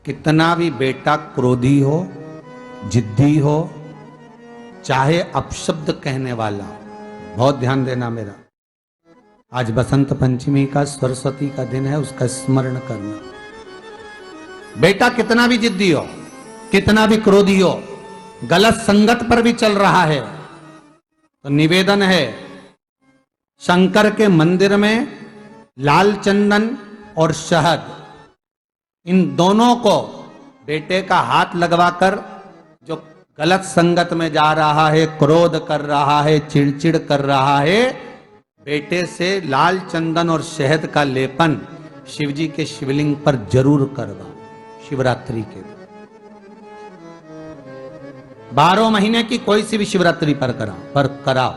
कितना भी बेटा क्रोधी हो, जिद्दी हो, चाहे अपशब्द कहने वाला, बहुत ध्यान देना मेरा। आज बसंत पंचमी का, सरस्वती का दिन है, उसका स्मरण करना। बेटा कितना भी जिद्दी हो, कितना भी क्रोधी हो, गलत संगत पर भी चल रहा है, तो निवेदन है शंकर के मंदिर में लाल चंदन और शहद, इन दोनों को बेटे का हाथ लगवाकर, जो गलत संगत में जा रहा है, क्रोध कर रहा है, चिड़चिड़ कर रहा है, बेटे से लाल चंदन और शहद का लेपन शिवजी के शिवलिंग पर जरूर करवा। शिवरात्रि के 12 महीने की कोई सी भी शिवरात्रि पर कराओ।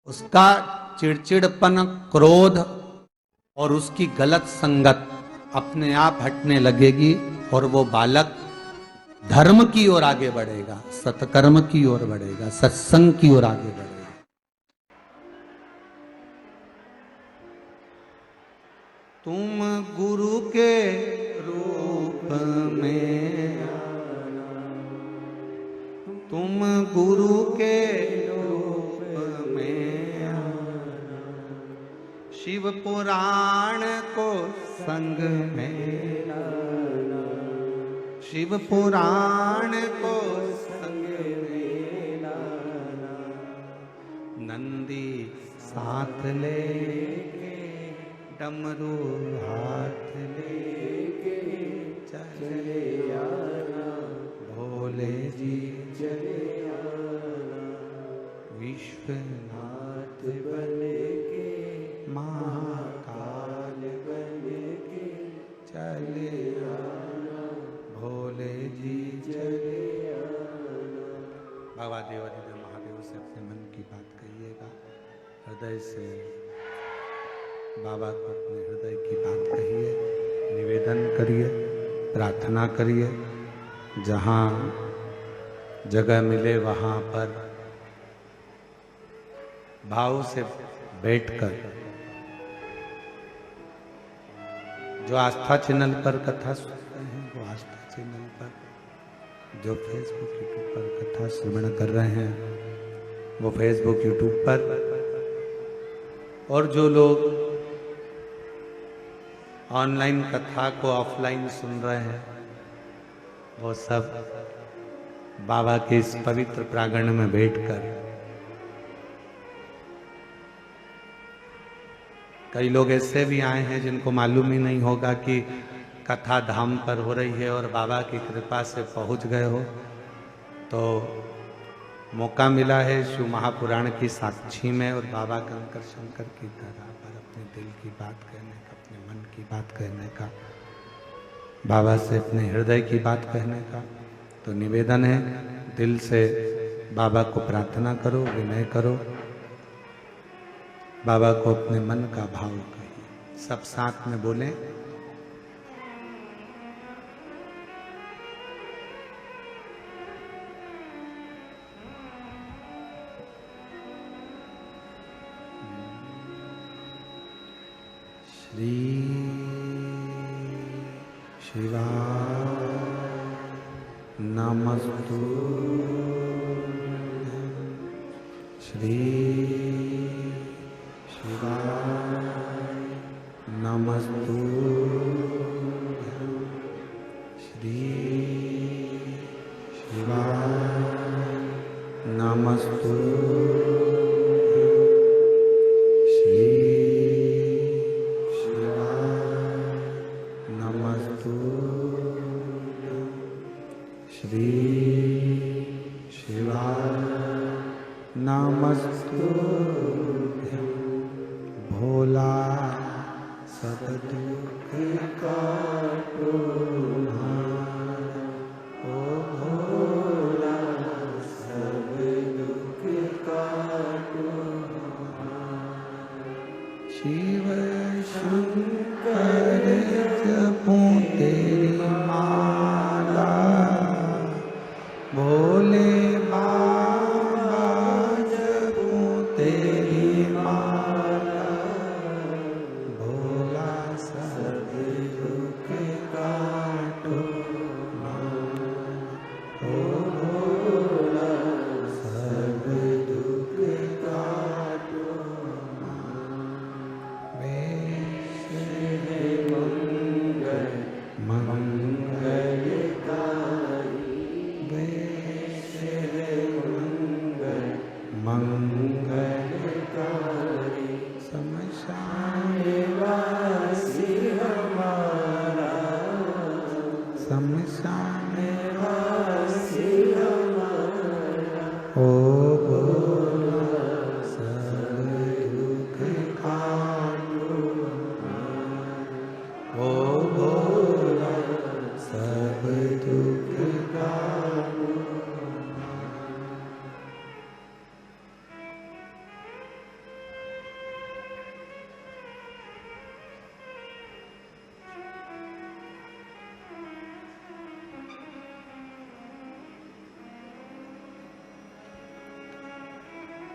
उसका चिड़चिड़पन, क्रोध और उसकी गलत संगत अपने आप हटने लगेगी और वो बालक धर्म की ओर आगे बढ़ेगा, सत्कर्म की ओर बढ़ेगा, सत्संग की ओर आगे बढ़ेगा। तुम गुरु के रूप में, तुम गुरु के रूप में, शिव पुराण को संग में, शिव पुराण को संग में, नंदी साथ लेके, डमरू हाथ लेके चले आना, भोले जी चले आना, विश्वनाथ बने के, महाकाल बने के चले आना, भोले जी चले आना। बाबा देवादिदेव महादेव से अपने मन की बात कहिएगा, हृदय से बाबा को अपने हृदय की बात कहिए, निवेदन करिए, प्रार्थना करिए। जहाँ जगह मिले वहाँ पर भाव से बैठकर, जो आस्था चैनल पर कथा सुनते हैं वो आस्था चैनल पर, जो फेसबुक यूट्यूब पर कथा श्रवण कर रहे हैं वो फेसबुक यूट्यूब पर, और जो लोग ऑनलाइन कथा को ऑफलाइन सुन रहे हैं वो सब बाबा के इस पवित्र प्रांगण में बैठकर, कई लोग ऐसे भी आए हैं जिनको मालूम ही नहीं होगा कि कथा धाम पर हो रही है और बाबा की कृपा से पहुंच गए हो, तो मौका मिला है शिव महापुराण की साक्षी में और बाबा कंकर शंकर की धरा पर अपने दिल की बात कहने का, अपने मन की बात कहने का, बाबा से अपने हृदय की बात कहने का। तो निवेदन है, दिल से बाबा को प्रार्थना करो, विनय करो, बाबा को अपने मन का भाव कहिए। सब साथ में बोलें, श्री शिवाय नमस्तु, श्री शिवाय नमस्तु, श्री शिवाय नमस्तु, भोला सब दुख काटो हारा, ओ भोला सब दुख काटो हारा। शिव शंकर जपूं तेरी माला, भोले भोला सब दुख का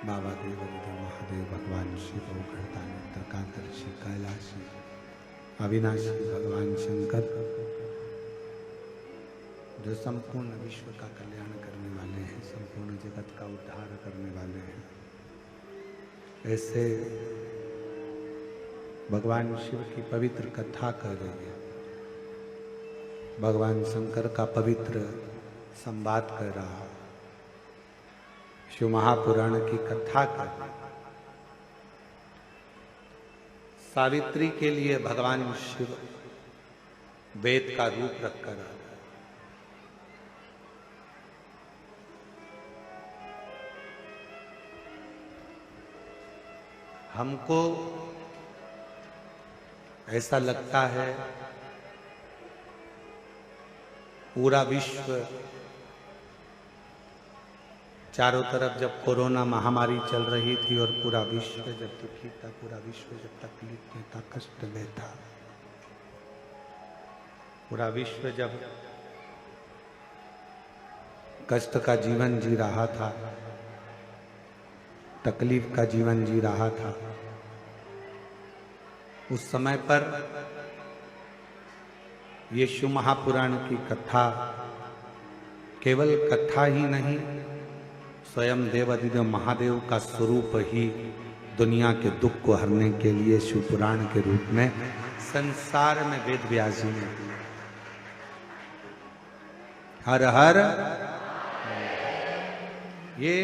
बाबा देवादिदेव महादेव भगवान शिव गर्दानी तकादर्शी कैलाशी अविनाशी भगवान शंकर जो संपूर्ण विश्व का कल्याण करने वाले हैं, संपूर्ण जगत का उद्धार करने वाले हैं, ऐसे भगवान शिव की पवित्र कथा कर रही है, भगवान शंकर का पवित्र संवाद कर रहा है, शिव महापुराण की कथा कर रहा है। सावित्री के लिए भगवान शिव वेद का रूप रखकर आ रहा है। हमको ऐसा लगता है पूरा विश्व चारों तरफ जब कोरोना महामारी चल रही थी और पूरा विश्व जब दुखी था, पूरा विश्व जब तकलीफ में था, कष्ट में था, पूरा विश्व जब कष्ट का जीवन जी रहा था, तकलीफ का जीवन जी रहा था, उस समय पर ये शिव महापुराण की कथा केवल कथा ही नहीं, स्वयं देवादिदेव महादेव का स्वरूप ही दुनिया के दुख को हरने के लिए शिव पुराण के रूप में संसार में वेद व्यास जी ने हर हर ये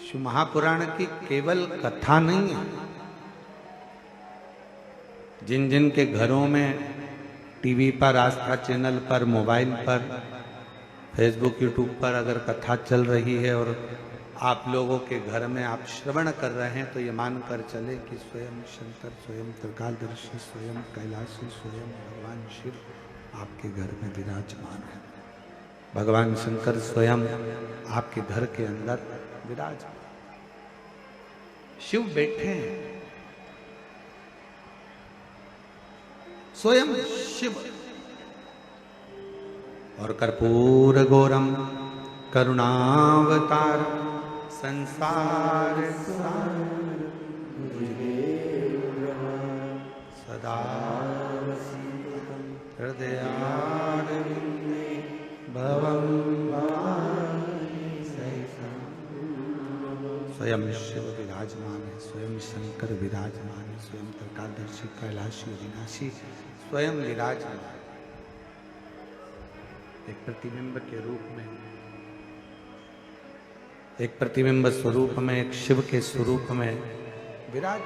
शिव महापुराण की केवल कथा नहीं है। जिन जिन के घरों में टीवी पर, आस्था चैनल पर, मोबाइल पर, फेसबुक, यूट्यूब पर अगर कथा चल रही है और आप लोगों के घर में आप श्रवण कर रहे हैं, तो ये मानकर चले कि स्वयं शंकर, स्वयं त्रिकालदर्शी, स्वयं कैलाशी, स्वयं भगवान शिव आपके घर में विराजमान है। भगवान शंकर स्वयं आपके घर के अंदर विराजमान, शिव बैठे हैं, स्वयं शिव। और कर्पूर गौरम करुणावतार संसार सदा हृदयारविंदे भवं स्वयं शिव विराजमान है, स्वयं शंकर विराजमान है, स्वयं त्रिकालदर्शी, कैलाशी, अविनाशी स्वयं विराजमान है। एक प्रतिबिंब के रूप में, एक प्रतिबिंब स्वरूप में, एक शिव के स्वरूप में विराज।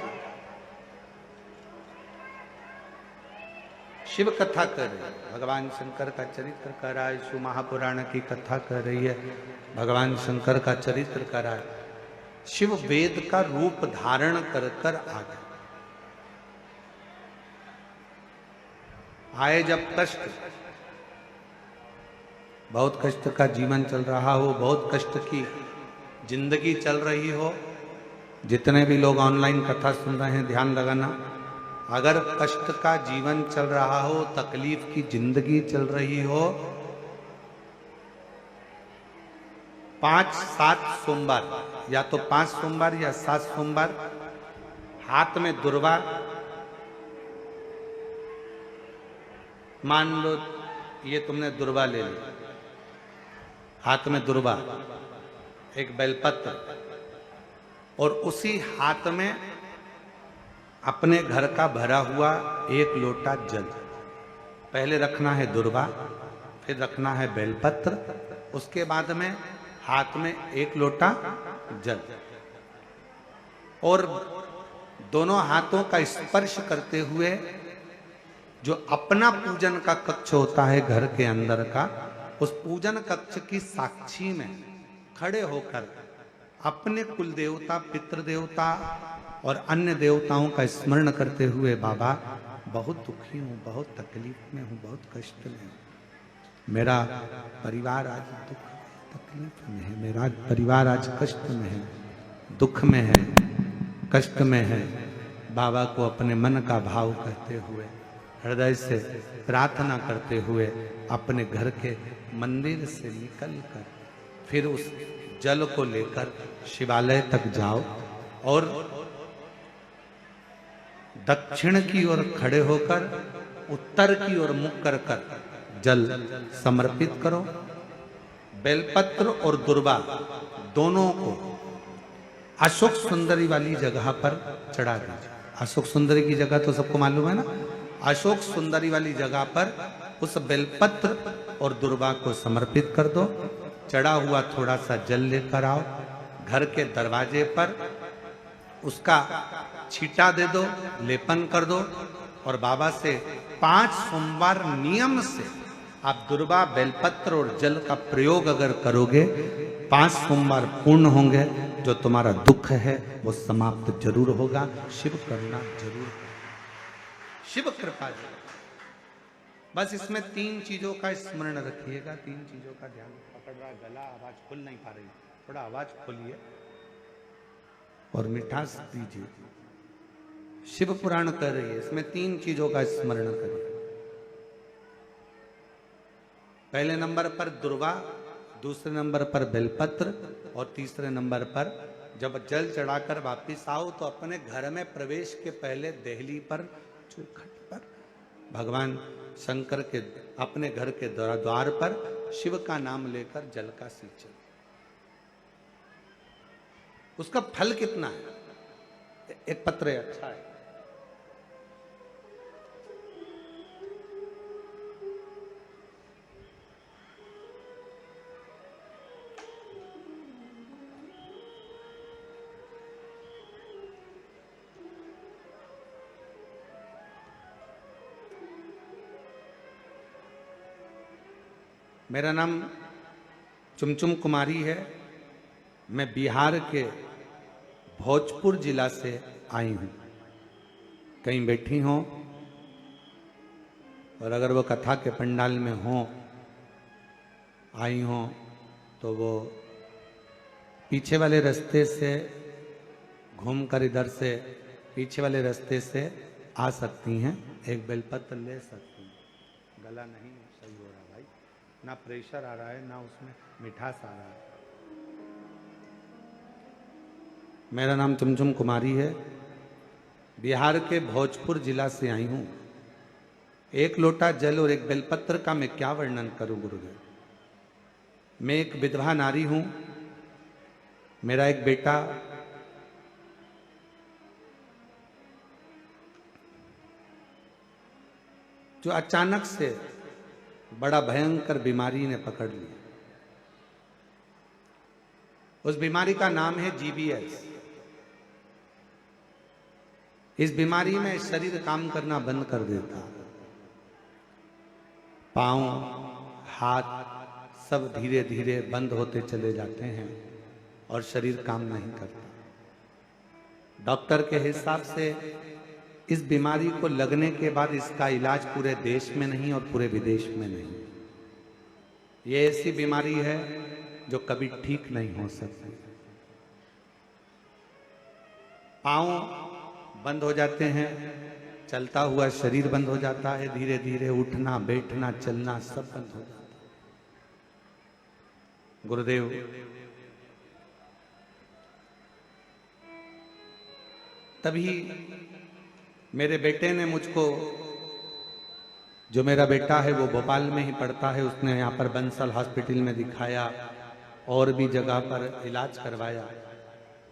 शिव कथा कर रही है, भगवान शंकर का चरित्र कर रहा है, शिव महापुराण की कथा कर रही है, भगवान शंकर का चरित्र कर रहा है। शिव वेद का रूप धारण कर कर आ गए। आए जब कष्ट, बहुत कष्ट का जीवन चल रहा हो, बहुत कष्ट की जिंदगी चल रही हो, जितने भी लोग ऑनलाइन कथा सुन रहे हैं ध्यान लगाना, अगर कष्ट का जीवन चल रहा हो, तकलीफ की जिंदगी चल रही हो, 5-7 सोमवार, या तो 5 सोमवार या 7 सोमवार, हाथ में दुर्वा, मान लो ये तुमने दुर्वा ले ली, हाथ में दुर्वा, एक बेलपत्र, और उसी हाथ में अपने घर का भरा हुआ 1 लोटा जल। पहले रखना है दुर्वा, फिर रखना है बेलपत्र, उसके बाद में हाथ में 1 लोटा जल, और दोनों हाथों का स्पर्श करते हुए जो अपना पूजन का कक्ष होता है घर के अंदर का, उस पूजन कक्ष की साक्षी में खड़े होकर अपने कुल देवता, पितृ देवता और अन्य देवताओं का स्मरण करते हुए, बाबा बहुत दुखी हूँ, बहुत तकलीफ में हूँ, बहुत कष्ट में हूँ, मेरा परिवार आज दुख तकलीफ में है, मेरा परिवार आज कष्ट में है, दुख में है, कष्ट में है। बाबा को अपने मन का भाव कहते हुए, हृदय से प्रार्थना करते हुए अपने घर के मंदिर से निकलकर फिर उस जल को लेकर शिवालय तक जाओ और दक्षिण की ओर खड़े होकर उत्तर की ओर मुख कर कर जल समर्पित करो। बेलपत्र और दुर्वा दोनों को अशोक सुंदरी वाली जगह पर चढ़ा दीजिए। अशोक सुंदरी की जगह तो सबको मालूम है ना। अशोक सुंदरी वाली जगह पर उस बेलपत्र और दुर्वा को समर्पित कर दो। चढ़ा हुआ थोड़ा सा जल लेकर आओ, घर के दरवाजे पर उसका छींटा दे दो, लेपन कर दो और बाबा से 5 सोमवार नियम से आप दुर्वा, बेलपत्र और जल का प्रयोग अगर करोगे 5 सोमवार पूर्ण होंगे। जो तुम्हारा दुख है वो समाप्त जरूर होगा। शिव करुणा जरूर, शिव कृपा जरूर। बस इसमें 3 चीजों का स्मरण रखिएगा, 3 चीजों का ध्यान। पकड़ रहा गला, आवाज खुल नहीं पा रही, थोड़ा आवाज खोलिए और मिठास दीजिए। शिव पुराण कर रही है, इसमें 3 चीजों का स्मरण करिए। पहले नंबर पर दुर्वा, दूसरे नंबर पर बेलपत्र और तीसरे नंबर पर जब जल चढ़ाकर वापिस आओ तो अपने घर में प्रवेश के पहले देहली पर, चौखट पर भगवान शंकर के अपने घर के द्वार पर शिव का नाम लेकर जल का सिंचन। उसका फल कितना है? एक पत्र अच्छा है। मेरा नाम चुमचुम कुमारी है। मैं बिहार के भोजपुर जिला से आई हूँ। कहीं बैठी हो और अगर वो कथा के पंडाल में हो आई हो तो वो पीछे वाले रास्ते से घूमकर इधर से पीछे वाले रास्ते से आ सकती हैं। एक बेलपत्र ले सकती हैं। गला नहीं सही हो रहा भाई, ना प्रेशर आ रहा है ना उसमें मिठास आ रहा है। मेरा नाम चुमचुम कुमारी है। बिहार के भोजपुर जिला से आई हूँ। एक लोटा जल और एक बेलपत्र का मैं क्या वर्णन करूं गुरुदेव। मैं एक विधवा नारी हूं। मेरा एक बेटा जो अचानक से बड़ा भयंकर बीमारी ने पकड़ लिया। उस बीमारी का नाम है GBS। इस बीमारी में शरीर काम करना बंद कर देता। पांव, हाथ सब धीरे धीरे बंद होते चले जाते हैं और शरीर काम नहीं करता। डॉक्टर के हिसाब से इस बीमारी को लगने के बाद इसका इलाज पूरे देश में नहीं और पूरे विदेश में नहीं। ये ऐसी बीमारी है जो कभी ठीक नहीं हो सकती। पांव बंद हो जाते हैं, चलता हुआ शरीर बंद हो जाता है, धीरे धीरे उठना बैठना चलना सब बंद हो जाता है। गुरुदेव तभी मेरे बेटे ने मुझको, जो मेरा बेटा है वो भोपाल में ही पढ़ता है, उसने यहाँ पर बंसल हॉस्पिटल में दिखाया और भी जगह पर इलाज करवाया,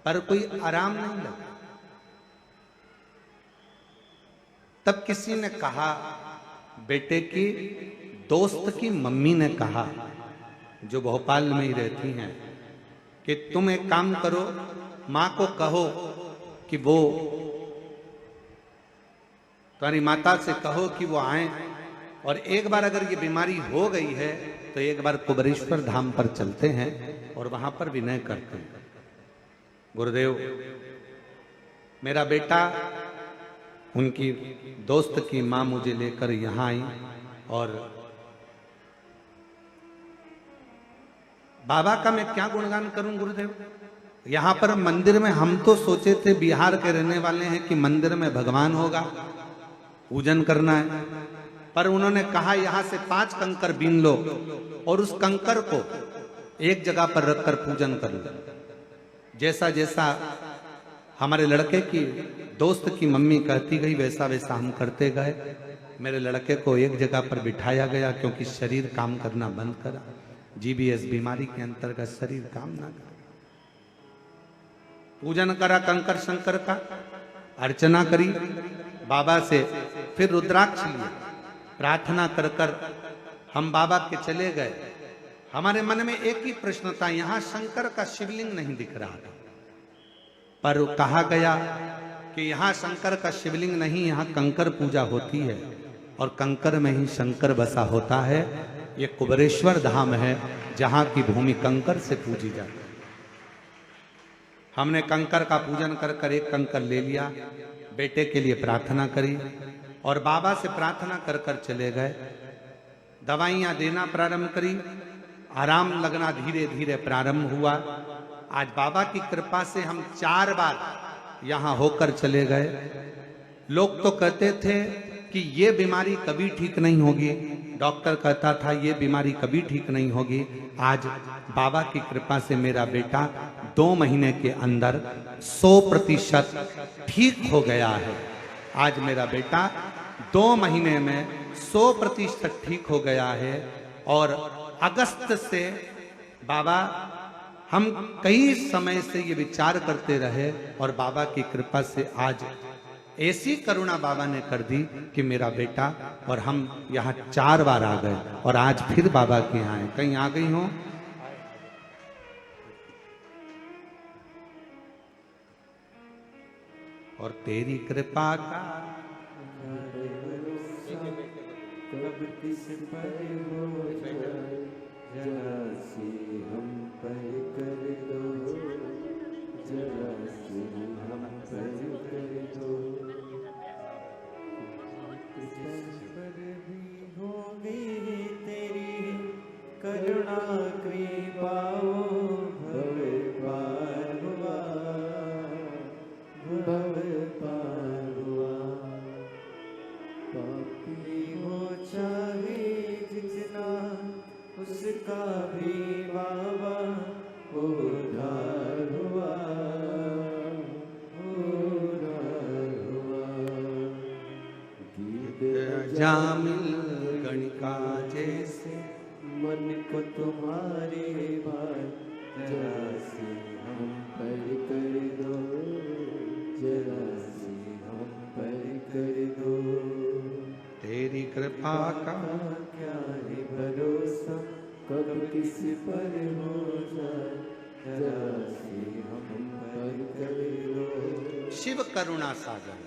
पर कोई आराम नहीं लगा। तब किसी ने कहा, बेटे की दोस्त की मम्मी ने कहा, जो भोपाल में ही रहती हैं, कि तुम एक काम करो, माँ को कहो कि वो, तुम्हारी माता से कहो कि वो आए और एक बार अगर ये बीमारी हो गई है तो एक बार कुबरेश्वर धाम पर चलते हैं और वहां पर विनय करते हैं। गुरुदेव मेरा बेटा, उनकी दोस्त की माँ मुझे लेकर यहाँ आई और बाबा का मैं क्या गुणगान करूं गुरुदेव। यहाँ पर मंदिर में हम तो सोचे थे, बिहार के रहने वाले हैं, कि मंदिर में भगवान होगा, पूजन करना है, पर उन्होंने कहा यहाँ से 5 कंकर बीन लो और उस कंकर को एक जगह पर रखकर पूजन कर लो। जैसा जैसा हमारे लड़के की दोस्त की मम्मी कहती गई वैसा वैसा हम करते गए। मेरे लड़के को एक जगह पर बिठाया गया क्योंकि शरीर काम करना बंद करा। जीबीएस बीमारी के अंतर्गत शरीर काम ना करा। पूजन करा कंकर शंकर का, अर्चना करी बाबा से, फिर रुद्राक्ष लिया, प्रार्थना कर कर हम बाबा के चले गए। हमारे मन में एक ही प्रश्न था, यहां शंकर का शिवलिंग नहीं दिख रहा था, पर कहा गया कि यहां शंकर का शिवलिंग नहीं, यहां कंकर पूजा होती है और कंकर में ही शंकर बसा होता है। ये कुबेरेश्वर धाम है जहां की भूमि कंकर से पूजी जाती है। हमने कंकर का पूजन कर कर एक कंकर ले लिया, बेटे के लिए प्रार्थना करी और बाबा से प्रार्थना कर कर चले गए। दवाइयां देना प्रारंभ करी, आराम लगना धीरे धीरे प्रारंभ हुआ। आज बाबा की कृपा से हम 4 बार यहां होकर चले गए। लोग तो कहते थे कि ये बीमारी कभी ठीक नहीं होगी, डॉक्टर कहता था ये बीमारी कभी ठीक नहीं होगी। आज बाबा की कृपा से मेरा बेटा 2 महीने के अंदर 100% ठीक हो गया है। आज मेरा बेटा 2 महीने में 100% ठीक हो गया है। और अगस्त से बाबा, हम कई समय से ये विचार करते रहे और बाबा की कृपा से आज ऐसी करुणा बाबा ने कर दी कि मेरा बेटा और हम यहाँ 4 बार आ गए और आज फिर बाबा के यहाँ आए। कहीं आ गई हो? और तेरी कृपा का कब किस पर हो जाए, जरा सी हम पर कर दो, जरा सी हम पर कर दो। पर भी होगी तेरी करुणा कृपा, भव पार हुआ, भव पार हुआ। पापी हो चाहे जितना, उसका भी बाबा उद्धार हुआ, उद्धार हुआ। गीत जामिल गणिका जैसे मन को तुम्हारे भार, जरा सी हम पर कर दो, जरा सी हम पर कर दो। तेरी कृपा का क्या है भरोसा, कब किस पर हो जाए, जरा सी हम पर कर दो। शिव करुणा सागर।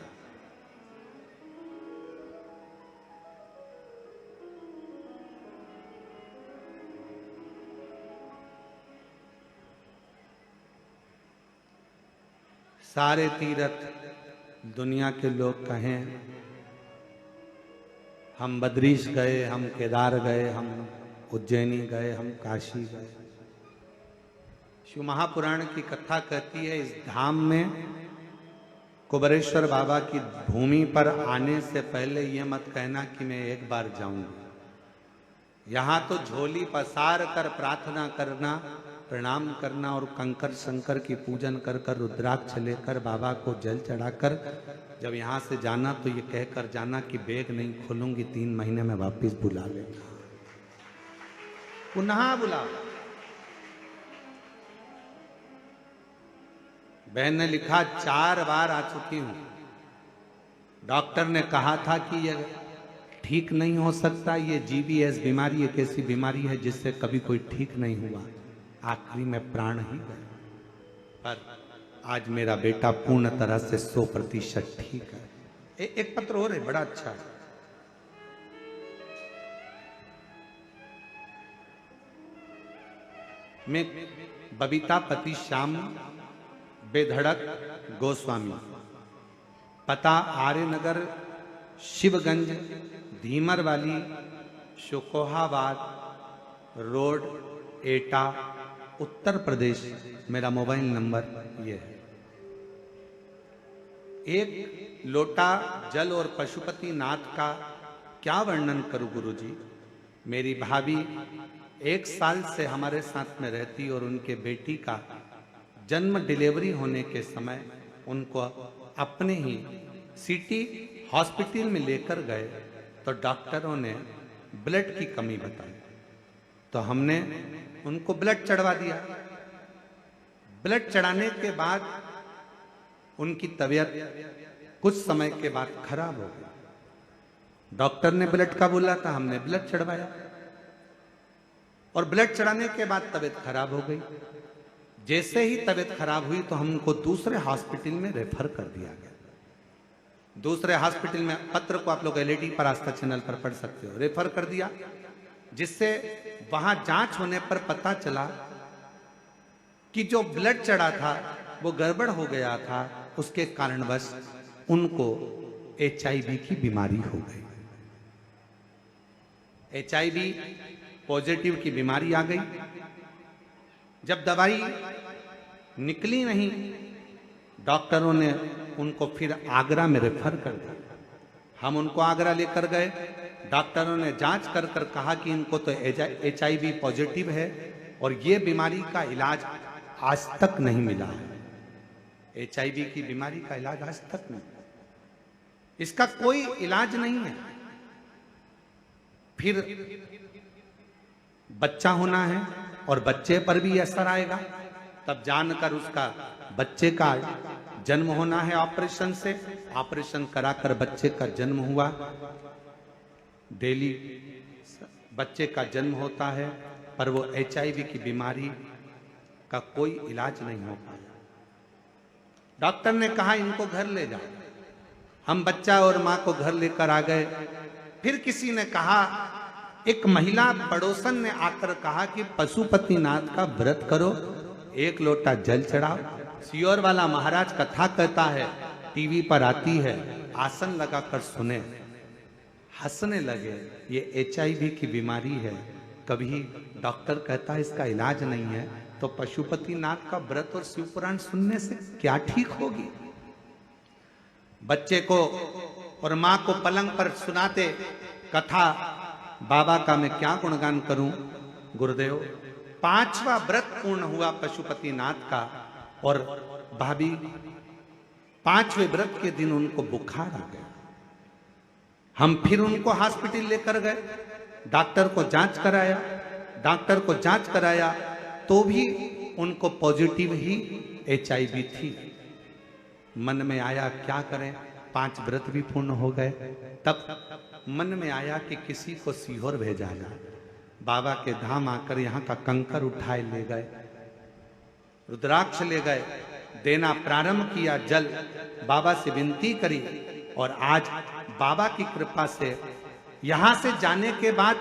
सारे तीर्थ दुनिया के लोग कहें, हम बद्रीश गए, हम केदार गए, हम उज्जैनी गए, हम काशी गए। शिव महापुराण की कथा कहती है, इस धाम में कुबेरेश्वर बाबा की भूमि पर आने से पहले ये मत कहना कि मैं एक बार जाऊंगा। यहाँ तो झोली पसार कर प्रार्थना करना, प्रणाम करना और कंकर शंकर की पूजन कर कर रुद्राक्ष लेकर बाबा को जल चढ़ाकर जब यहाँ से जाना तो ये कहकर जाना कि बैग नहीं खोलूंगी, 3 महीने में वापस बुला लेगा, पुनः बुला। बहन ने लिखा 4 बार आ चुकी हूं। डॉक्टर ने कहा था कि ये ठीक नहीं हो सकता, ये जीबीएस बीमारी एक ऐसी बीमारी है जिससे कभी कोई ठीक नहीं हुआ, आखिरी में प्राण ही गए। पर आज मेरा बेटा पूर्ण तरह से 100% ठीक है। एक पत्र और है, बड़ा अच्छा है। मैं बबीता पति श्याम बेधड़क गोस्वामी, पता आर्यनगर शिवगंज धीमर वाली शुकोहाबाद रोड एटा उत्तर प्रदेश। मेरा मोबाइल नंबर ये है। 1 लोटा जल और पशुपति नाथ का क्या वर्णन करूं गुरुजी। मेरी भाभी 1 साल से हमारे साथ में रहती और उनके बेटी का जन्म डिलीवरी होने के समय उनको अपने ही सिटी हॉस्पिटल में लेकर गए तो डॉक्टरों ने ब्लड की कमी बताई, तो हमने उनको ब्लड चढ़वा दिया। ब्लड चढ़ाने के बाद उनकी तबीयत कुछ समय के बाद खराब हो गई। डॉक्टर ने ब्लड का बोला था, हमने ब्लड चढ़वाया और ब्लड चढ़ाने के बाद तबीयत खराब हो गई। जैसे ही तबीयत खराब हुई तो हमको दूसरे हॉस्पिटल में रेफर कर दिया गया। दूसरे हॉस्पिटल में, पत्र को आप लोग एलईडी पर आस्था चैनल पर पढ़ सकते हो, रेफर कर दिया, जिससे वहां जांच होने पर पता चला कि जो ब्लड चढ़ा था वो गड़बड़ हो गया था, उसके कारणवश उनको HIV की बीमारी हो गई। HIV पॉजिटिव की बीमारी आ गई। जब दवाई निकली नहीं, डॉक्टरों ने उनको फिर आगरा में रेफर कर दिया। हम उनको आगरा लेकर गए। डॉक्टरों ने जांच कर कर कहा कि इनको तो HIV पॉजिटिव है और ये बीमारी का इलाज आज तक नहीं मिला है। HIV की बीमारी का इलाज आज तक नहीं, इसका कोई इलाज नहीं है। फिर बच्चा होना है और बच्चे पर भी असर आएगा, तब जानकर उसका बच्चे का जन्म होना है ऑपरेशन से। ऑपरेशन कराकर बच्चे का जन्म हुआ। डेली बच्चे का जन्म होता है, पर वो HIV की बीमारी का कोई इलाज नहीं हो पाया। डॉक्टर ने कहा इनको घर ले जाओ। हम बच्चा और मां को घर लेकर आ गए। फिर किसी ने कहा, एक महिला पड़ोसन ने आकर कहा कि पशुपतिनाथ का व्रत करो, 1 लोटा जल चढ़ाओ। सियोर वाला महाराज कथा कहता है, टीवी पर आती है, आसन लगाकर सुने। हंसने लगे, ये HIV की बीमारी है। कभी डॉक्टर कहता है इसका इलाज नहीं है, तो पशुपतिनाथ का व्रत और शिव पुराण सुनने से क्या ठीक होगी। बच्चे को और मां को पलंग पर सुनाते कथा, बाबा का मैं क्या गुणगान करूं गुरुदेव। 5वां व्रत पूर्ण हुआ पशुपतिनाथ का और भाभी 5वें व्रत के दिन उनको बुखार आ गया। हम फिर उनको हॉस्पिटल लेकर गए, डॉक्टर को जांच कराया। डॉक्टर को जांच कराया तो भी उनको पॉजिटिव ही HIV थी। मन में आया क्या करें, 5 व्रत भी पूर्ण हो गए। तब मन में आया कि किसी को सीहोर भेजा जाए। बाबा के धाम आकर यहाँ का कंकर उठाए ले गए, रुद्राक्ष ले गए, देना प्रारंभ किया जल, बाबा से विनती करी और आज बाबा की कृपा से यहां से जाने के बाद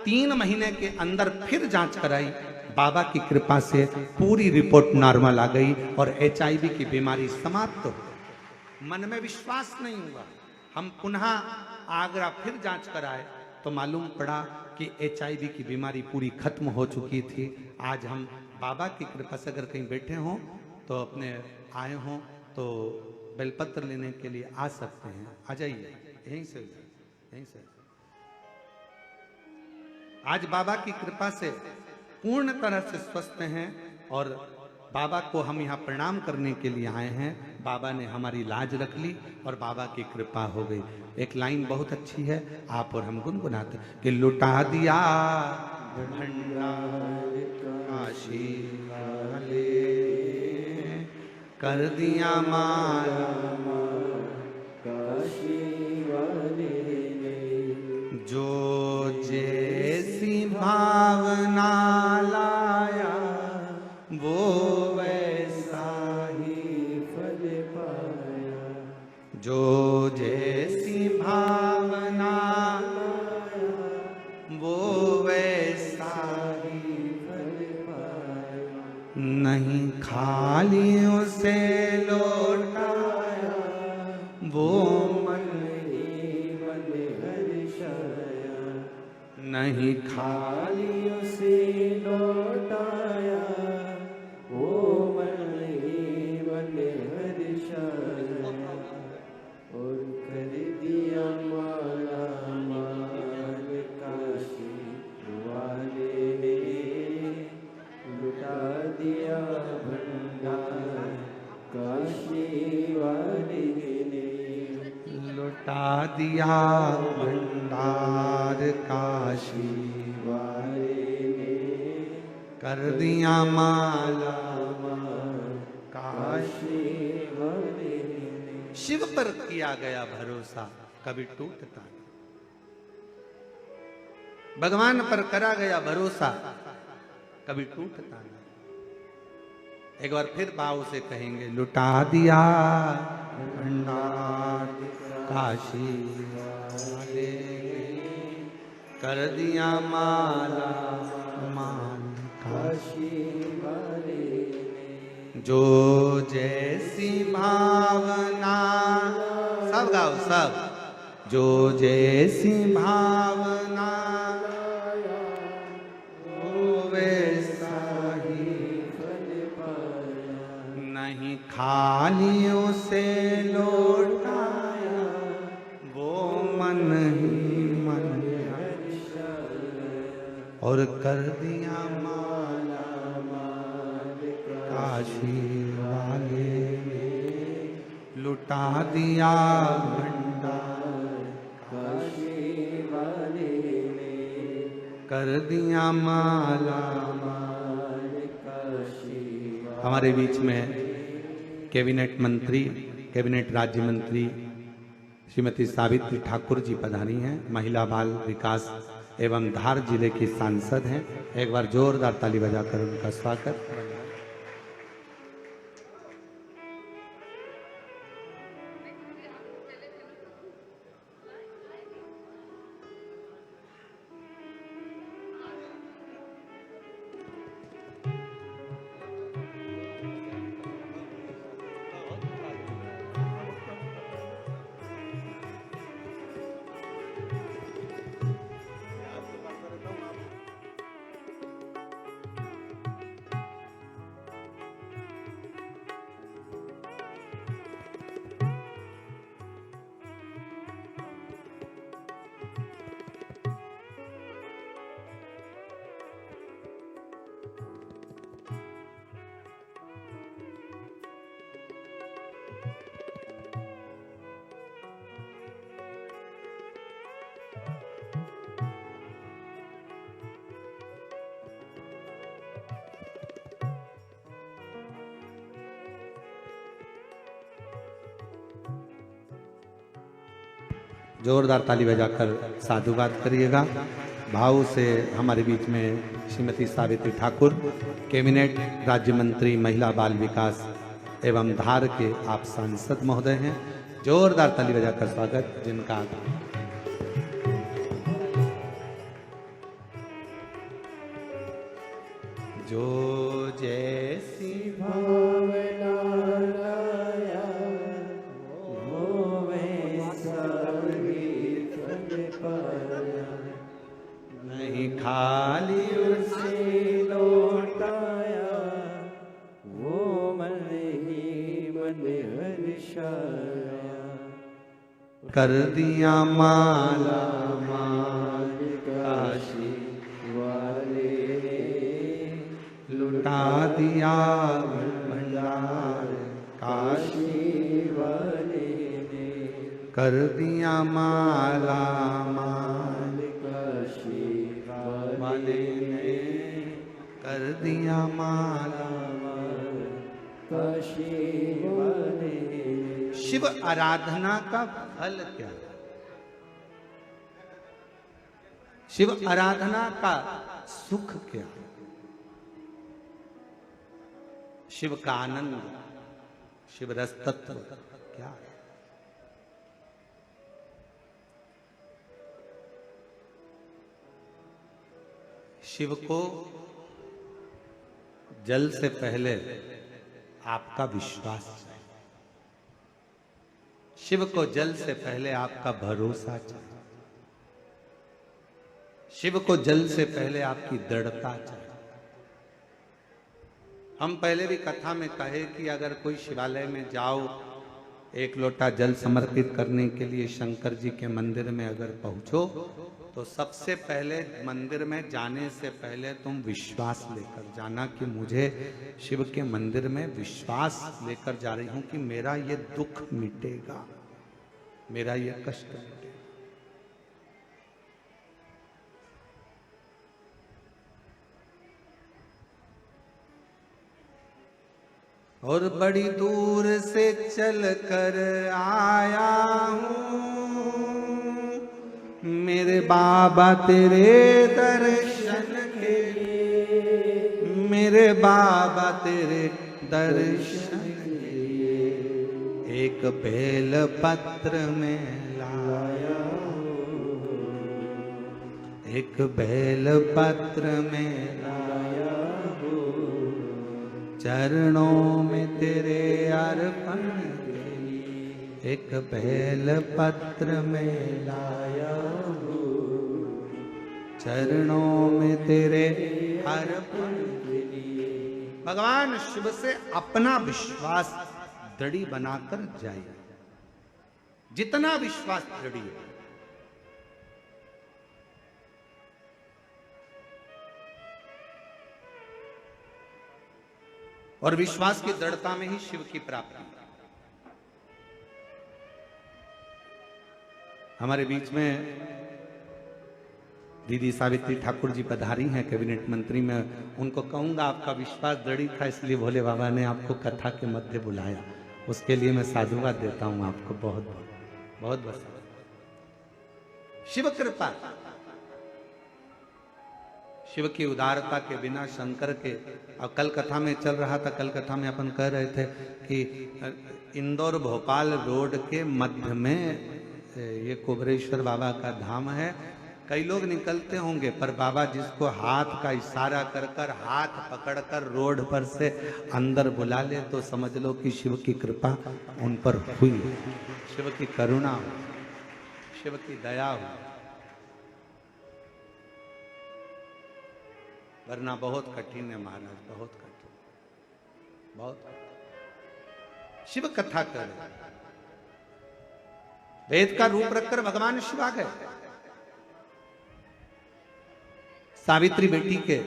3 महीने के अंदर फिर जांच कराई। बाबा की कृपा से पूरी रिपोर्ट नॉर्मल आ गई और HIV की बीमारी समाप्त हो। मन में विश्वास नहीं हुआ। हम पुनः आगरा फिर जांच कराए तो मालूम पड़ा कि HIV की बीमारी पूरी खत्म हो चुकी थी। आज हम बाबा की कृपा से अगर कहीं बैठे हों तो अपने आए हों तो बेलपत्र लेने के लिए आ सकते हैं। आ जाइए, यहीं से। आज बाबा की कृपा से पूर्ण तरह से स्वस्थ हैं और बाबा को हम यहाँ प्रणाम करने के लिए आए हैं। बाबा ने हमारी लाज रख ली और बाबा की कृपा हो गई। एक लाइन बहुत अच्छी है, आप और हम गुनगुनाते कि लुटा दिया भंडार काशी वाले, कर दिया मारा काशी वाले, जो जैसी भावना लाया वो वैसा ही फल पाया, जो जैसी भावना लाया वो वैसा ही फल पाया, नहीं खाली उसे लौटाया वो मन ही मन हर्षाया, नहीं खाली उसे लौटाया वो मन ही मन हर्षाया, और कर दिया माला माल काशी दिया भंडार काशी वाले ने, कर दिया माला काशी वाले ने। शिव पर किया गया भरोसा कभी टूटता नहीं, भगवान पर करा गया भरोसा कभी टूटता नहीं। एक बार फिर भाव से कहेंगे, लुटा दिया भंडार काशी वाले, कर दिया माला मान काशी वाले, जो जैसी भावना, सब गाओ सब, जो जैसी भावना वो वैसा ही फल पाया, नहीं खालियों से लौटाया वो मन ही मन, और कर दिया माला माल काशी वाले ने, लुटा दिया भंडार काशी वाले ने, कर दिया माला माल काशी। हमारे बीच में कैबिनेट मंत्री, कैबिनेट राज्य मंत्री श्रीमती सावित्री ठाकुर जी पधारी हैं, महिला बाल विकास एवं धार जिले की सांसद हैं। एक बार जोरदार ताली बजाकर उनका स्वागत। जोरदार ताली बजाकर साधुवाद करिएगा। भाव से हमारे बीच में श्रीमती सावित्री ठाकुर, कैबिनेट राज्य मंत्री महिला बाल विकास एवं धार के आप सांसद महोदय हैं। जोरदार ताली बजाकर स्वागत जिनका। जो जैसी भावना लाया वो वैसा ही फल पाया, नहीं खाली उसे लौटाया वो मन ही मन हर्षाया, कर दिया माला माल काशी वाले, लुटा दिया भंडार काशी वाले ने, कर दिया माला माल काशी वाले ने, कर दिया माला माल काशी वाले ने। शिव आराधना का फल क्या है? शिव आराधना का सुख क्या है? शिव का आनंद, शिव रस तत्व क्या है? शिव को जल से पहले आपका विश्वास चाहिए, शिव को जल से पहले आपका भरोसा चाहिए, शिव को जल से पहले आपकी दृढ़ता चाहिए। हम पहले भी कथा में कहे कि अगर कोई शिवालय में जाओ, एक लोटा जल समर्पित करने के लिए शंकर जी के मंदिर में अगर पहुंचो, तो सबसे पहले मंदिर में जाने से पहले तुम विश्वास लेकर जाना कि मुझे शिव के मंदिर में विश्वास लेकर जा रही हूं कि मेरा ये दुख मिटेगा। मेरा ये कष्ट मिटे। और बड़ी दूर से चल कर आया हूँ मेरे बाबा तेरे दर्शन के लिए, मेरे बाबा तेरे दर्शन के लिए एक बेल पत्र में लाया हूँ, एक बेल पत्र में लाया हूँ, चरणों में तेरे अर्पण के लिए एक बेल पत्र में लाया हूँ, चरणों में तेरे अर्पण के लिए। भगवान शिव से अपना विश्वास दृढ़ बनाकर जाइए, जितना विश्वास दृढ़ है। और विश्वास की दृढ़ता में ही शिव की प्राप्ति। हमारे बीच में दीदी सावित्री ठाकुर जी पधारी हैं कैबिनेट मंत्री में। उनको कहूंगा आपका विश्वास दृढ़ था इसलिए भोले बाबा ने आपको कथा के मध्य बुलाया, उसके लिए मैं साधुवाद देता हूं आपको बहुत बहुत बहुत बहुत। शिव कृपा, शिव की उदारता के बिना शंकर के। अब कल कथा में चल रहा था, कल कथा में अपन कह रहे थे कि इंदौर भोपाल रोड के मध्य में ये कुबरेश्वर बाबा का धाम है। कई लोग निकलते होंगे पर बाबा जिसको हाथ का इशारा कर कर हाथ पकड़कर रोड पर से अंदर बुला ले तो समझ लो कि शिव की कृपा उन पर हुई, शिव की करुणा हो, शिव की दया हो। वरना बहुत कठिन है महाराज, बहुत कठिन, बहुत। शिव कथा कर वेद का रूप रखकर भगवान शिव आ गए। सावित्री बेटी के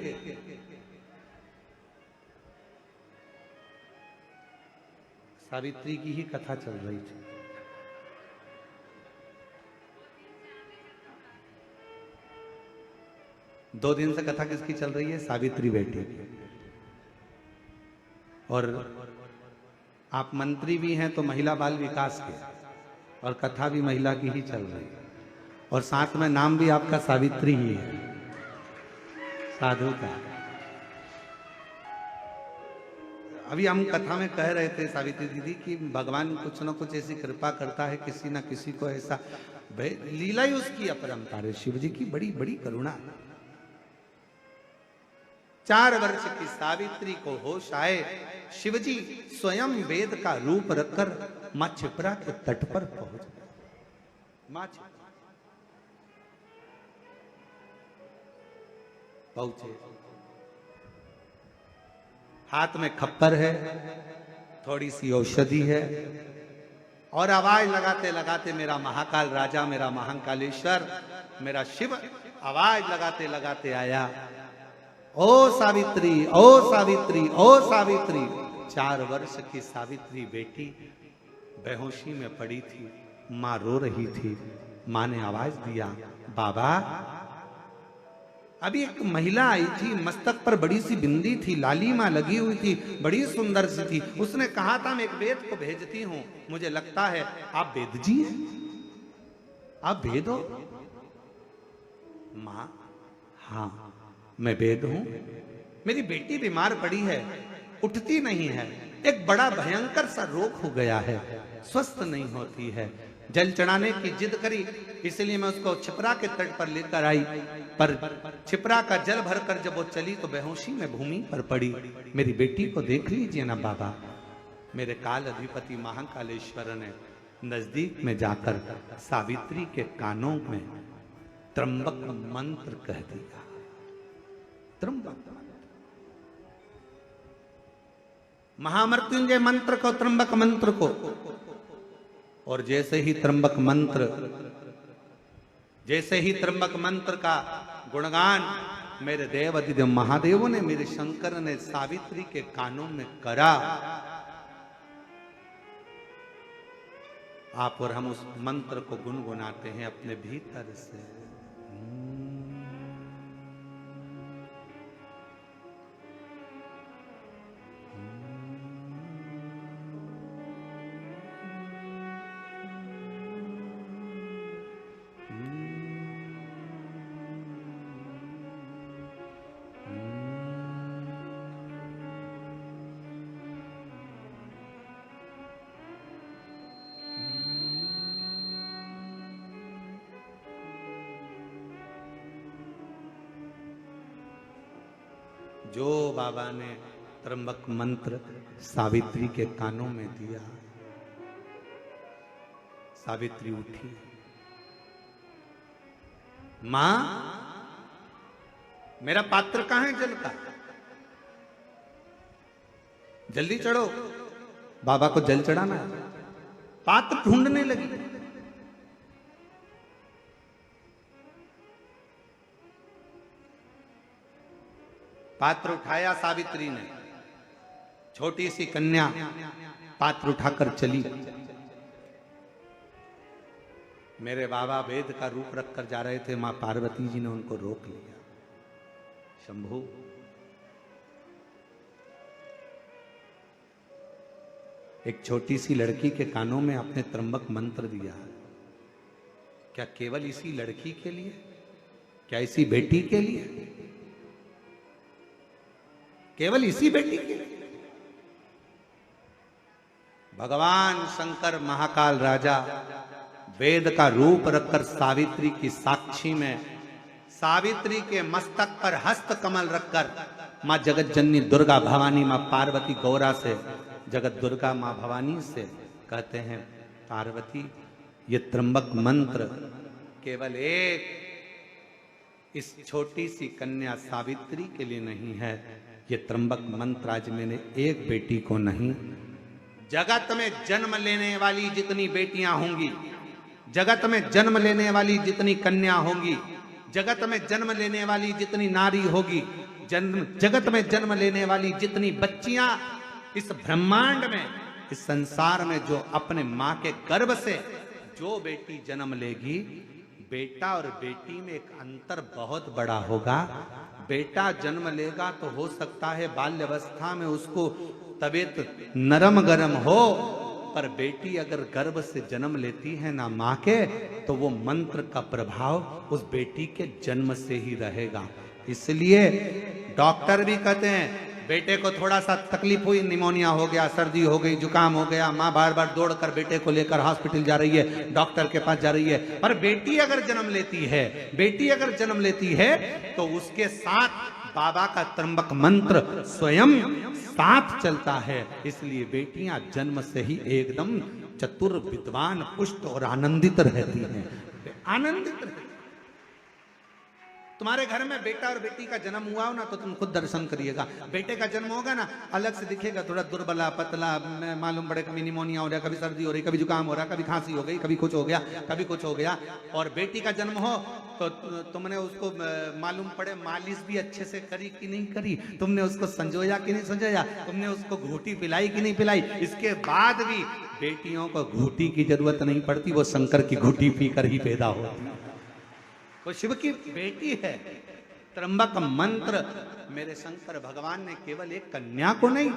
सावित्री की ही कथा चल रही थी। दो दिन से कथा किसकी चल रही है? सावित्री बेटी की। और आप मंत्री भी हैं तो महिला बाल विकास के, और कथा भी महिला की ही चल रही है, और साथ में नाम भी आपका सावित्री ही है, साधु का। अभी हम कथा में कह रहे थे सावित्री दीदी कि भगवान कुछ न कुछ ऐसी कृपा करता है, किसी न किसी को ऐसा, लीला ही उसकी अपरंपार है। शिव जी की बड़ी बड़ी करुणा। 4 वर्ष की सावित्री को होश आए, शिवजी स्वयं वेद का रूप रखकर मां छिपरा के तट पर पहुंच गए। मां पहुंचे, हाथ में खप्पर है, थोड़ी सी औषधि है, और आवाज लगाते लगाते मेरा महाकाल राजा, मेरा महाकालेश्वर, मेरा शिव आवाज लगाते लगाते आया, ओ सावित्री, ओ सावित्री, ओ सावित्री। 4 वर्ष की सावित्री बेटी बेहोशी में पड़ी थी, मां रो रही थी। मां ने आवाज दिया, बाबा। अभी एक महिला आई थी, मस्तक पर बड़ी सी बिंदी थी, लाली मां लगी हुई थी, बड़ी सुंदर सी थी। उसने कहा था मैं एक वेद को भेजती हूं, मुझे लगता है आप वेद जी हैं, आप वेद हो? मां, हाँ मैं वेद हूं। मेरी बेटी बीमार पड़ी है, उठती नहीं है, एक बड़ा भयंकर सा रोग हो गया है, स्वस्थ नहीं होती है। जल चढ़ाने की जिद करी, इसलिए मैं उसको छिपरा के तट पर लेकर आई, पर छिपरा का जल भरकर जब वो चली तो बेहोशी में भूमि पर पड़ी। मेरी बेटी को देख लीजिए ना बाबा। मेरे काल अधिपति महाकालेश्वर ने नजदीक में जाकर सावित्री के कानों में त्र्यंबक मंत्र कह दिया। त्र्यंबक महामृत्युंजय मंत्र को, त्र्यंबक मंत्र को। और जैसे ही त्र्यंबक मंत्र का गुणगान मेरे देव अधिदेव महादेव ने, मेरे शंकर ने सावित्री के कानों में करा, आप और हम उस मंत्र को गुनगुनाते हैं अपने भीतर से। जो बाबा ने त्र्यंबक मंत्र सावित्री के कानों में दिया, सावित्री उठी, मां मेरा पात्र कहां है जल का, जल्दी चढ़ो, बाबा को जल चढ़ाना है। पात्र ढूंढने लगी। पात्र उठाया सावित्री ने, छोटी सी कन्या पात्र उठाकर चली। मेरे बाबा वेद का रूप रखकर जा रहे थे, मां पार्वती जी ने उनको रोक लिया। शंभू, एक छोटी सी लड़की के कानों में आपने त्र्यंबक मंत्र दिया, क्या केवल इसी लड़की के लिए, क्या इसी बेटी के लिए, केवल इसी बेटी के लिए? भगवान शंकर महाकाल राजा वेद का रूप रखकर सावित्री की साक्षी में, सावित्री के मस्तक पर हस्त कमल रखकर मां जगत जननी दुर्गा भवानी मां पार्वती गौरा से, जगत दुर्गा मां भवानी से कहते हैं, पार्वती ये त्र्यंबक मंत्र केवल एक इस छोटी सी कन्या सावित्री के लिए नहीं है, ये त्र्यंबक मंत्र आज मैंने एक बेटी को नहीं, जगत में जन्म लेने वाली जितनी बेटियां होंगी, जगत में जन्म लेने वाली जितनी कन्या होंगी, जगत में जन्म लेने वाली जितनी नारी होगी, जगत में जन्म लेने वाली जितनी बच्चियां इस ब्रह्मांड में, इस संसार में, जो अपने मां के गर्भ से जो बेटी जन्म लेगी, बेटा और बेटी में एक अंतर बहुत बड़ा होगा। बेटा जन्म लेगा तो हो सकता है बाल्यावस्था में उसको तबीयत नरम गरम हो, पर बेटी अगर गर्भ से जन्म लेती है ना मां के, तो वो मंत्र का प्रभाव उस बेटी के जन्म से ही रहेगा। इसलिए डॉक्टर भी कहते हैं, बेटे को थोड़ा सा तकलीफ हुई, निमोनिया हो गया, सर्दी हो गई, जुकाम हो गया, माँ बार बार दौड़कर बेटे को लेकर हॉस्पिटल जा रही है, डॉक्टर के पास जा रही है, पर बेटी अगर जन्म लेती है, बेटी अगर जन्म लेती है तो उसके साथ बाबा का त्र्यंबक मंत्र स्वयं साथ चलता है। इसलिए बेटियां जन्म से ही एकदम चतुर, विद्वान, पुष्ट और आनंदित रहती हैं, आनंदित रहती। तुम्हारे घर में बेटा और बेटी का जन्म हुआ हो ना, तो तुम खुद दर्शन करिएगा। बेटे का जन्म होगा ना, अलग से दिखेगा, थोड़ा दुर्बला पतला, मालूम पड़े कभी निमोनिया हो रहा, कभी सर्दी हो रही, कभी जुकाम हो रहा, कभी खांसी हो गई, कभी कुछ हो गया, कभी कुछ हो गया। और बेटी का जन्म हो तो तुमने उसको मालूम पड़े मालिश भी अच्छे से करी कि नहीं करी, तुमने उसको संजोया कि नहीं संजोया, तुमने उसको घूटी पिलाई कि नहीं पिलाई। इसके बाद भी बेटियों को घूटी की जरूरत नहीं पड़ती, वो शंकर की घूटी पीकर ही पैदा होती है, वो शिव की बेटी है। त्र्यंबक मंत्र मेरे शंकर भगवान ने केवल एक कन्या को नहीं,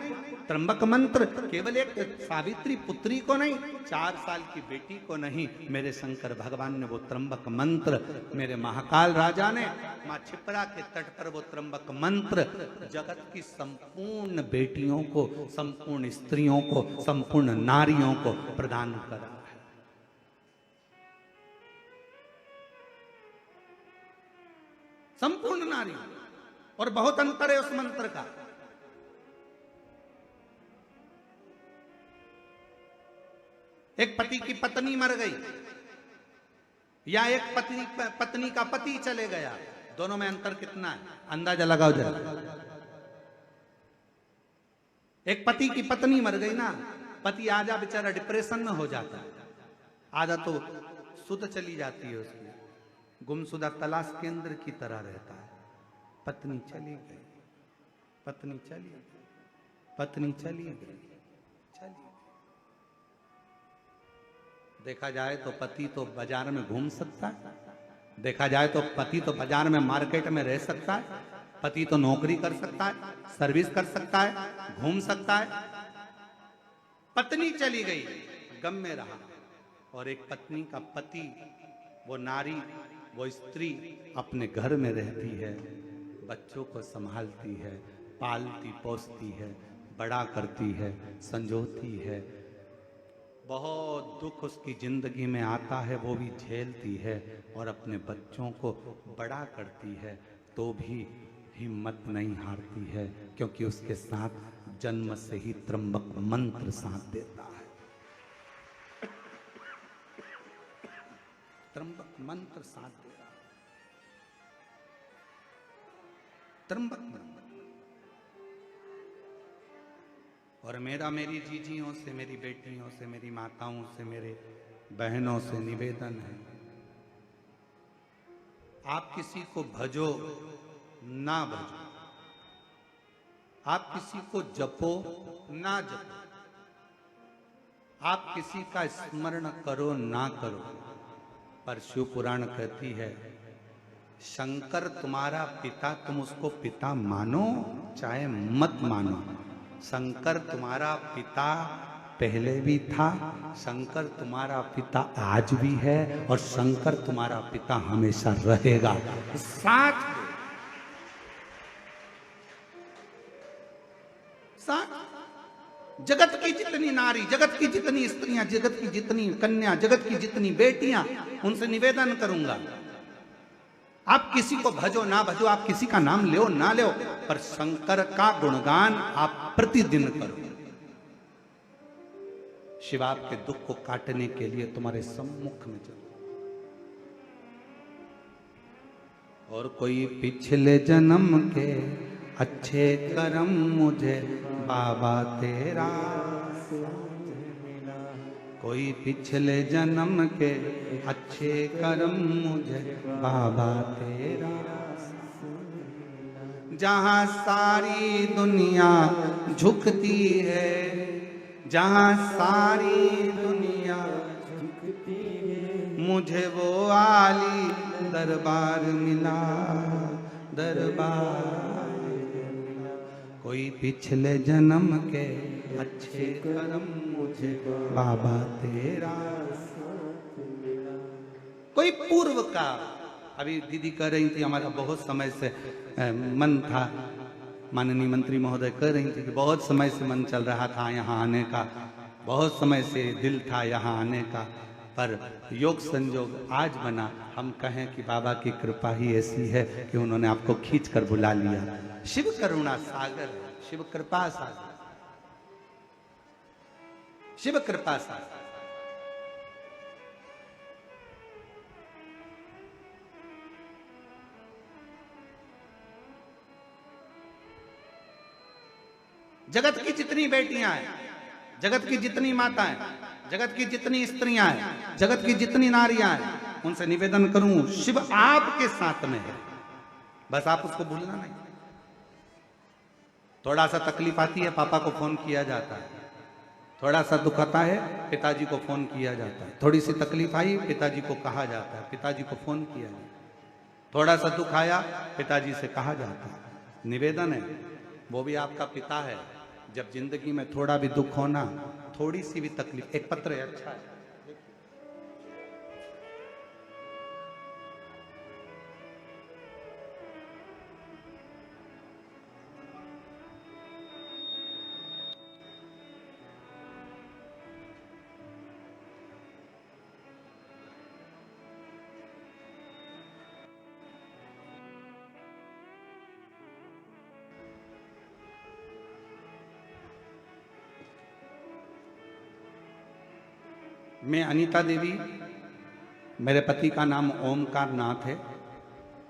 त्र्यंबक मंत्र केवल एक सावित्री पुत्री को नहीं, 4 साल की बेटी को नहीं, मेरे शंकर भगवान ने वो त्र्यंबक मंत्र, मेरे महाकाल राजा ने मां छिपरा के तट पर वो त्र्यंबक मंत्र जगत की संपूर्ण बेटियों को, संपूर्ण स्त्रियों को, संपूर्ण नारियों को प्रदान करा। संपूर्ण नारी, और बहुत अंतर है उस मंत्र का। एक पति की पत्नी मर गई या एक पत्नी का पति चले गया, दोनों में अंतर कितना है, अंदाजा लगाओ जरा। एक पति की पत्नी मर गई ना, पति आजा बेचारा डिप्रेशन में हो जाता है, आधा तो सुध चली जाती है उसकी, गुमशुदा तलाश केंद्र की तरह रहता है। पत्नी चली गई, पत्नी चली गई, पत्नी चली गई, चली देखा जाए तो पति तो बाजार में घूम सकता है, देखा जाए तो पति तो बाजार में मार्केट में रह सकता है, पति तो नौकरी कर सकता है, सर्विस कर सकता है, घूम सकता है। पत्नी चली गई, गम में रहा। और एक पत्नी का पति, वो नारी, वो स्त्री अपने घर में रहती है, बच्चों को संभालती है, पालती पोसती है, बड़ा करती है, संजोती है। बहुत दुख उसकी जिंदगी में आता है, वो भी झेलती है और अपने बच्चों को बड़ा करती है, तो भी हिम्मत नहीं हारती है, क्योंकि उसके साथ जन्म से ही त्र्यंबक मंत्र साथ देता है। त्र्यंबक मंत्र साथ दे रहा है, त्र्यंबक मंत्र। और मेरा मेरी जीजियों से, मेरी बेटियों से, मेरी माताओं से, मेरे बहनों से निवेदन है, आप किसी को भजो ना भजो, आप किसी को जपो ना जपो, आप किसी का स्मरण करो ना करो, पर शिव पुराण कहती है शंकर तुम्हारा पिता, तुम उसको पिता मानो चाहे मत मानो। शंकर तुम्हारा पिता पहले भी था, शंकर तुम्हारा पिता आज भी है, और शंकर तुम्हारा पिता हमेशा रहेगा। साथ जगत की जितनी नारी, जगत की जितनी स्त्रियां, जगत की जितनी कन्या, जगत की जितनी बेटियां, उनसे निवेदन करूंगा, आप किसी को भजो ना भजो, आप किसी का नाम लो ना लो, पर शंकर का गुणगान आप प्रतिदिन करो। शिव आपके दुख को काटने के लिए तुम्हारे सम्मुख में चलो। और कोई पिछले जन्म के अच्छे कर्म मुझे बाबा तेरा, कोई पिछले जन्म के अच्छे कर्म मुझे बाबा तेरा, जहां सारी दुनिया झुकती है, जहां सारी दुनिया झुकती है, मुझे वो आली दरबार मिला, दरबार। कोई पिछले जन्म के अच्छे कर्म मुझे बाबा तेरा, कोई पूर्व का। अभी दीदी कह रही थी हमारा बहुत समय से मन था, माननीय मंत्री महोदय कह रही थी कि बहुत समय से मन चल रहा था यहाँ आने का, बहुत समय से दिल था यहाँ आने का, पर योग संयोग आज बना। हम कहें कि बाबा की कृपा ही ऐसी है कि उन्होंने आपको खींच कर बुला लिया। शिव करुणा सागर, शिव कृपा सागर, शिव कृपा सागर। जगत की जितनी बेटियां हैं, जगत की जितनी माताएं, जगत की जितनी स्त्रियां हैं, जगत की जितनी नारियां हैं, उनसे निवेदन करूं शिव आपके साथ में है, बस आप उसको भूलना नहीं। थोड़ा सा तकलीफ आती है, पापा को फोन किया जाता है, थोड़ा सा दुख आता है, पिताजी को फोन किया जाता है, थोड़ी सी तकलीफ आई, पिताजी को कहा जाता है, पिताजी को फोन किया जाता है, थोड़ा सा दुख आया, पिताजी से कहा जाता है। निवेदन है, वो भी आपका पिता है। जब जिंदगी में थोड़ा भी दुख होना, थोड़ी सी भी तकलीफ, एक पत्र है, अच्छा है, मैं अनीता देवी, मेरे पति का नाम ओमकार नाथ है,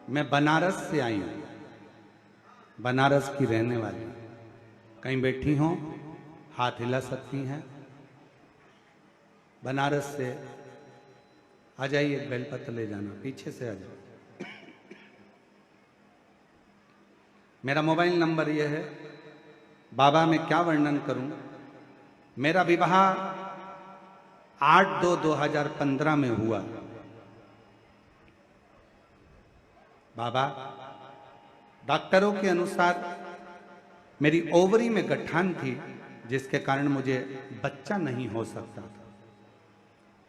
मैं बनारस से आई हूँ, बनारस की रहने वाली। कहीं बैठी हो, हाथ हिला सकती हैं। बनारस से आ जाइए, बेलपत्र ले जाना, पीछे से आ जाओ। मेरा मोबाइल नंबर यह है, बाबा मैं क्या वर्णन करूं। मेरा विवाह 8/2/2015 में हुआ। बाबा, डॉक्टरों के अनुसार मेरी ओवरी में गठान थी, जिसके कारण मुझे बच्चा नहीं हो सकता था।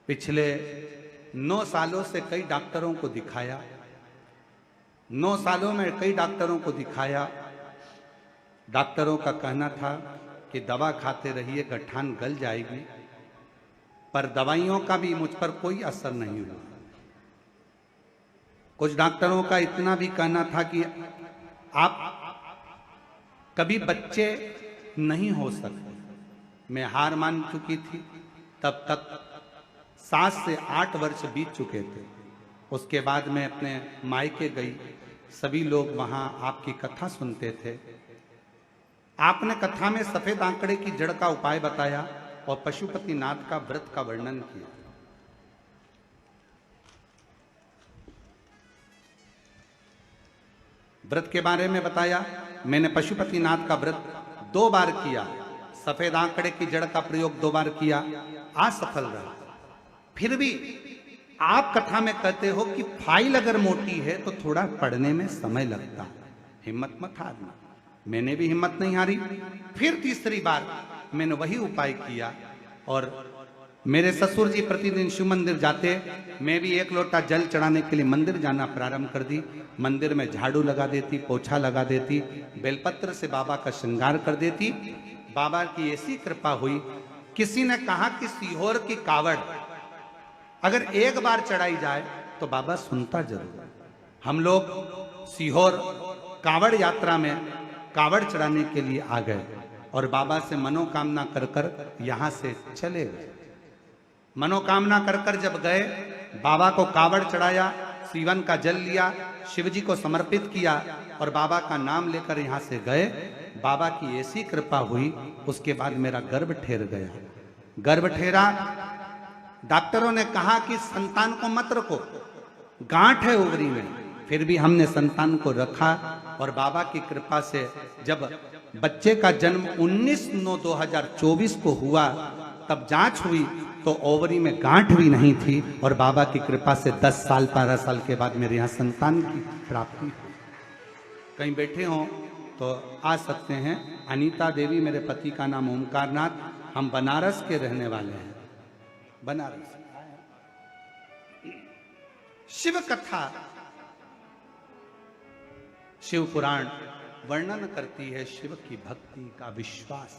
पिछले 9 सालों से कई डॉक्टरों को दिखाया, 9 सालों में कई डॉक्टरों को दिखाया। डॉक्टरों का कहना था कि दवा खाते रहिए, गठान गल जाएगी, पर दवाइयों का भी मुझ पर कोई असर नहीं हुआ। कुछ डॉक्टरों का इतना भी कहना था कि आप कभी बच्चे नहीं हो सकते। मैं हार मान चुकी थी। तब तक 7 से 8 वर्ष बीत चुके थे। उसके बाद मैं अपने मायके गई। सभी लोग वहां आपकी कथा सुनते थे। आपने कथा में सफेद आंकड़े की जड़ का उपाय बताया और पशुपतिनाथ का व्रत का वर्णन किया। व्रत के बारे में बताया। मैंने पशुपतिनाथ का व्रत 2 बार किया। सफेद आंकड़े की जड़ का प्रयोग 2 बार किया, असफल रहा। फिर भी आप कथा में कहते हो कि फाइल अगर मोटी है तो थोड़ा पढ़ने में समय लगता है, हिम्मत मत हारना। मैंने भी हिम्मत नहीं हारी। फिर तीसरी बार मैंने वही उपाय किया और मेरे ससुर जी प्रतिदिन शिव मंदिर जाते, मैं भी 1 लोटा जल चढ़ाने के लिए मंदिर जाना प्रारंभ कर दी। मंदिर में झाड़ू लगा देती, पोछा लगा देती, बेलपत्र से बाबा का श्रृंगार कर देती। बाबा की ऐसी कृपा हुई। किसी ने कहा कि सीहोर की कावड़ अगर 1 बार चढ़ाई जाए तो बाबा सुनता जरूर। हम लोग सीहोर कावड़ यात्रा में कावड़ चढ़ाने के लिए आ गए और बाबा से मनोकामना कर कर यहां से चले गए। मनोकामना कर कर जब गए, बाबा को कावड़ चढ़ाया, सीवन का जल लिया, शिव जी को समर्पित किया और बाबा का नाम लेकर यहां से गए। बाबा की ऐसी कृपा हुई, उसके बाद मेरा गर्भ ठहर गया। गर्भ ठहरा। डॉक्टरों ने कहा कि संतान को मत रखो, गांठ है ओवरी में। फिर भी हमने संतान को रखा और बाबा की कृपा से जब बच्चे का जन्म 19/9/2024 को हुआ, तब जांच हुई तो ओवरी में गांठ भी नहीं थी और बाबा की कृपा से 10 साल 12 साल के बाद मेरे यहाँ संतान की प्राप्ति हुई। कहीं बैठे हों तो आ सकते हैं। अनीता देवी, मेरे पति का नाम ओमकारनाथ, हम बनारस के रहने वाले हैं। बनारस शिव कथा, शिव पुराण वर्णन करती है शिव की भक्ति का, विश्वास,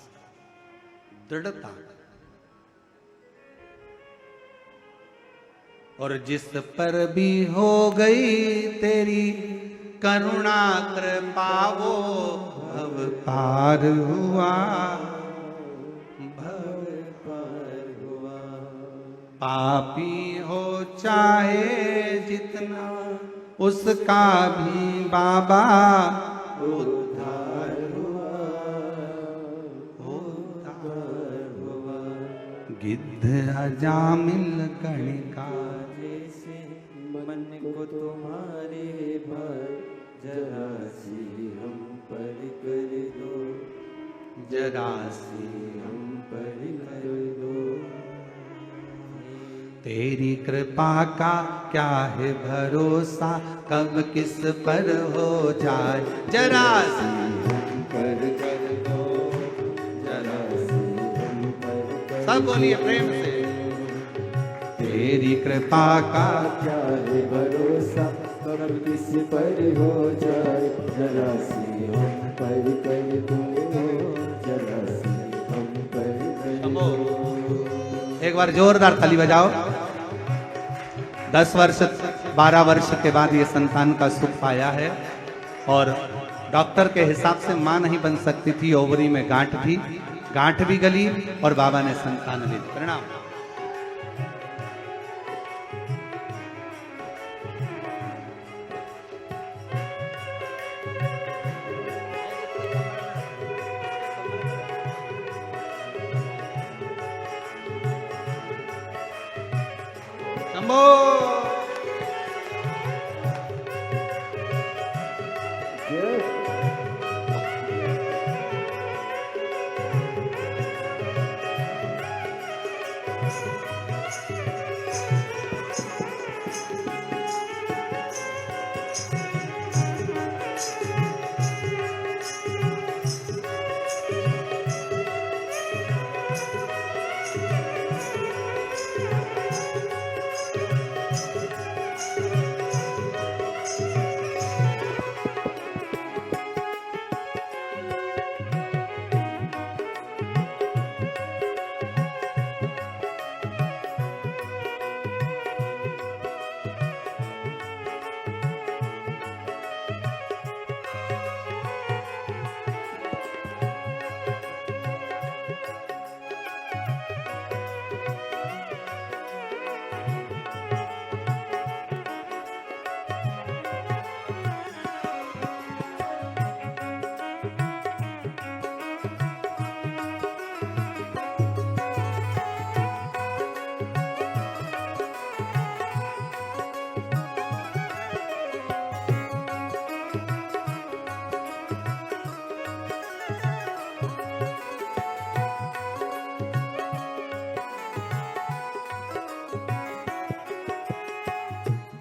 दृढ़ता। और जिस पर भी हो गई तेरी करुणा कृपा वो भव पार हुआ, भव पार हुआ। पापी हो चाहे जितना उसका भी बाबा उद्धार हुआ, उद्धार हुआ। गिद्ध अजामिल गणिका जैसे मन को तुम्हारे भर, जरा सी हम पर कर दो, जरा सी हम पर कर दो। तेरी कृपा का क्या है भरोसा, कब किस पर हो जाए, जरा सी हम पर कर दो, जरा सी हम पर कर। सब बोलिए प्रेम से। तेरी कृपा का क्या है भरोसा, कब किस पर हो जाए, जरा सी हम पर कर दो, जरा सी हम पर कर दो। एक बार जोरदार ताली बजाओ। 10 वर्ष 12 वर्ष के बाद ये संतान का सुख पाया है और डॉक्टर के हिसाब से मां नहीं बन सकती थी, ओवरी में गांठ थी, गांठ भी गली और बाबा ने संतान दी। प्रणाम।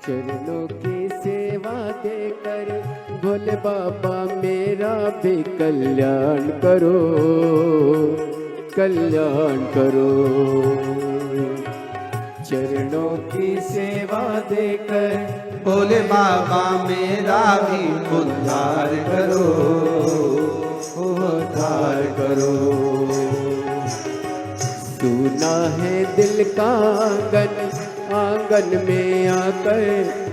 चरणों की सेवा देकर भोले बाबा मेरा भी कल्याण करो, कल्याण करो। चरणों की सेवा देकर भोले बाबा मेरा भी उद्धार करो, उद्धार करो। सुना है दिल का आंगन, आंगन में आकर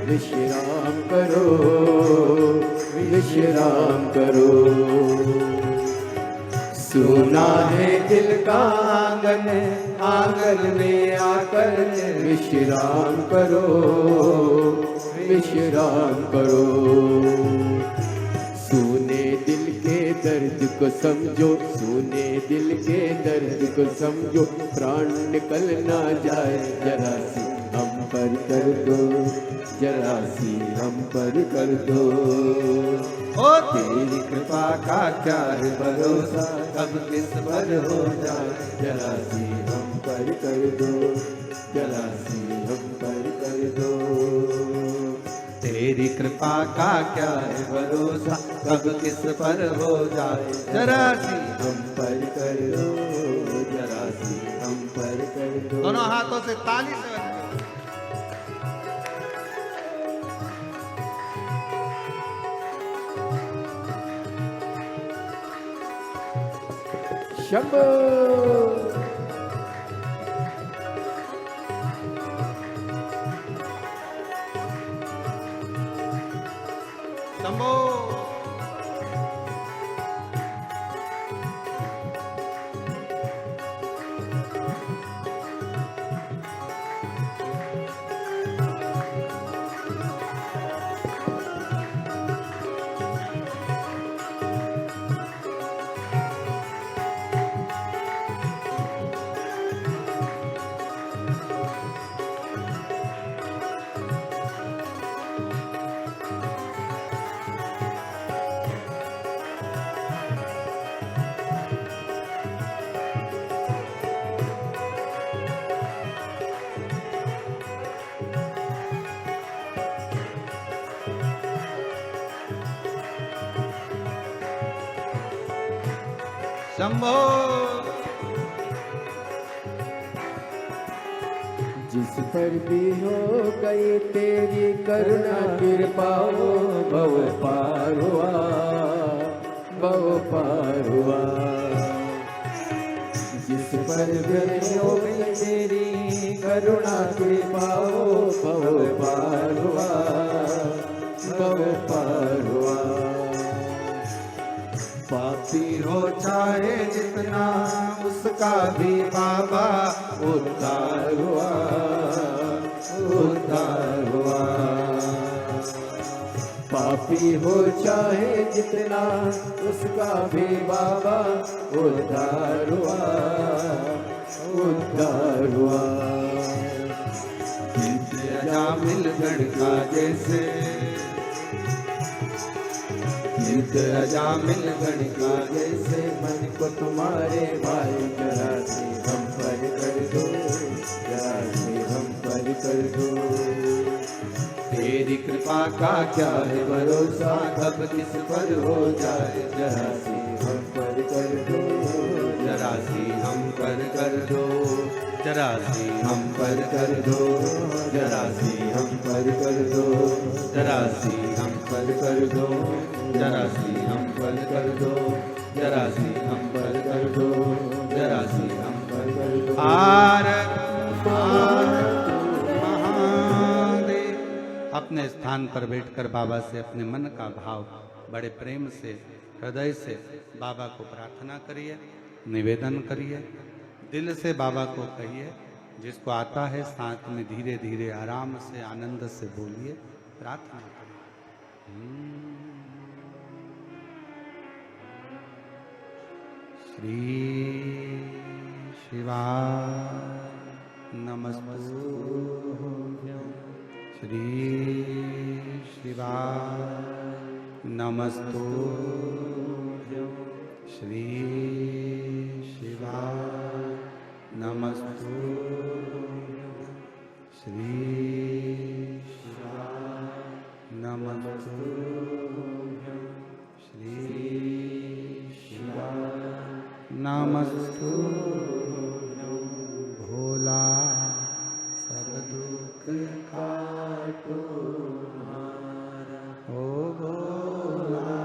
विश्राम करो, विश्राम करो। सुना है दिल का आंगन, आंगन में आकर विश्राम करो, विश्राम करो। सुने दिल के दर्द को समझो, सुने दिल के दर्द को समझो। प्राण निकल ना जाए जरा सी हम पर कर दो, जरा सी हम पर कर दो। ओ तेरी कृपा का क्या है भरोसा, कब किस पर हो जाए। जरा सी हम पर कर दो, जरा सी हम पर कर दो। तेरी कृपा का क्या है भरोसा, कब किस पर हो जाए। जरा सी हम पर कर दो, जरा सी हम पर कर दो। दोनों हाथों से ताली से शंभो। शंभो। शंभो। जिस पर भी हो गई तेरी करुणा कृपा, भव पार हुआ, भव पार हुआ। जिस पर भी हो गई तेरी करुणा कृपा, भव पार हुआ, भव पार हुआ। पापी हो चाहे जितना, उसका भी बाबा उद्धार हुआ, उद्धार हुआ। पापी हो चाहे जितना, उसका भी बाबा उद्धार हुआ, उद्धार हुआ। अजामिल गण का जैसे, अजामिल गण का जैसे मन को तुम्हारे भाई जरा से हम पर कर दो, जरा से हम पर कर दो। तेरी कृपा का क्या है भरोसा, कब किस पर हो जाए। जरा से हम पर कर दो, जरा सी हम पर कर दो, जरा सी हम पर कर दो, जरा सी हम पर कर दो, जरा सी हम पर कर दो, जरा सी हम पर कर दो, जरा सी हम पर कर दो, जरा सी हम पर कर दो। महादेव। अपने स्थान पर बैठकर बाबा से अपने मन का भाव बड़े प्रेम से, हृदय से बाबा को प्रार्थना करिए, निवेदन करिए, दिल से बाबा को कहिए। जिसको आता है साथ में धीरे धीरे आराम से आनंद से बोलिए, प्रार्थना करिए। श्री शिवाय नमस्तुभ्यं, श्री शिवाय नमस्तुभ्यं, श्री शिवाय नमस्तुभ्यं, श्री शिवाय। नमस्तु भोला सब दुख काटो हमारा। ओ भोला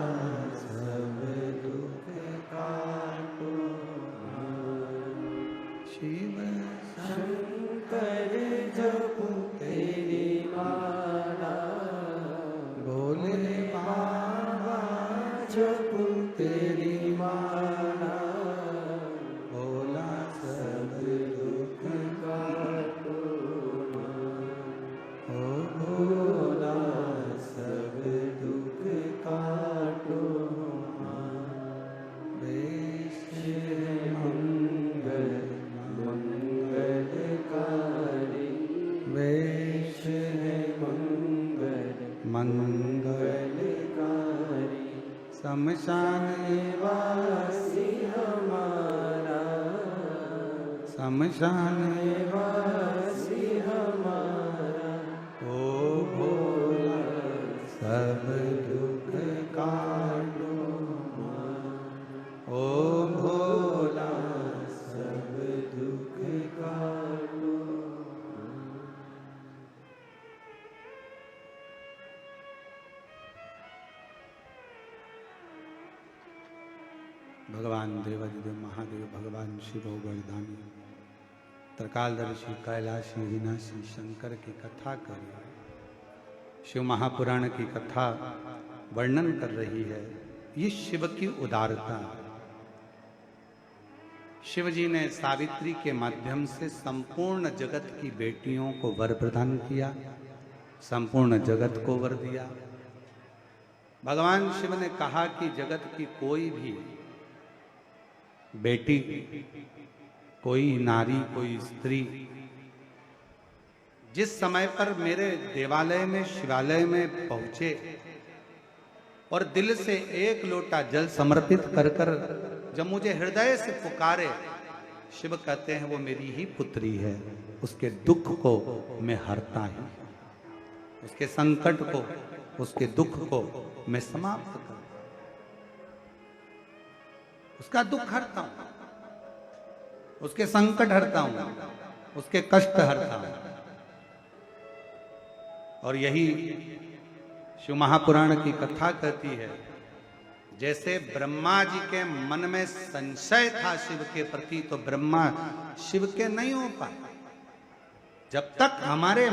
सब दुख काटो हमारा। शिव शंकर जपो तेरी माला, भोले बाबा जपो तेरी माला, भोला सब दुख काटो हमारा। ओ भोला सब दुख काटो हमारा। वेश मंगल मंगलकारी, वेश है मंगलकारी, शमशान वासी हमारा, शमशान वासी हमारा। ओ भोला सब दुख काटो हमारा। ओ भोला सब दुख काटो। भगवान देवादिदेव महादेव, भगवान शिव गर्दानी, त्रिकालदर्शी कैलाशी विनाशी शंकर की कथा कर रही है। शिव महापुराण की कथा वर्णन कर रही है। ये शिव की उदारता। शिव जी ने सावित्री के माध्यम से संपूर्ण जगत की बेटियों को वर प्रदान किया, संपूर्ण जगत को वर दिया। भगवान शिव ने कहा कि जगत की कोई भी बेटी, कोई नारी, कोई स्त्री जिस समय पर मेरे देवालय में, शिवालय में पहुंचे और दिल से एक लोटा जल समर्पित कर कर जब मुझे हृदय से पुकारे, शिव कहते हैं वो मेरी ही पुत्री है। उसके दुख को मैं हरता ही, उसके संकट को, उसके दुख को मैं समाप्त कर, उसका दुख हरता हूं, उसके संकट हरता हूं, उसके कष्ट हरता हूं। और यही शिव महापुराण की कथा कहती है, जैसे ब्रह्मा जी के मन में संशय था शिव के प्रति, तो ब्रह्मा शिव के नहीं हो पाए। जब तक हमारे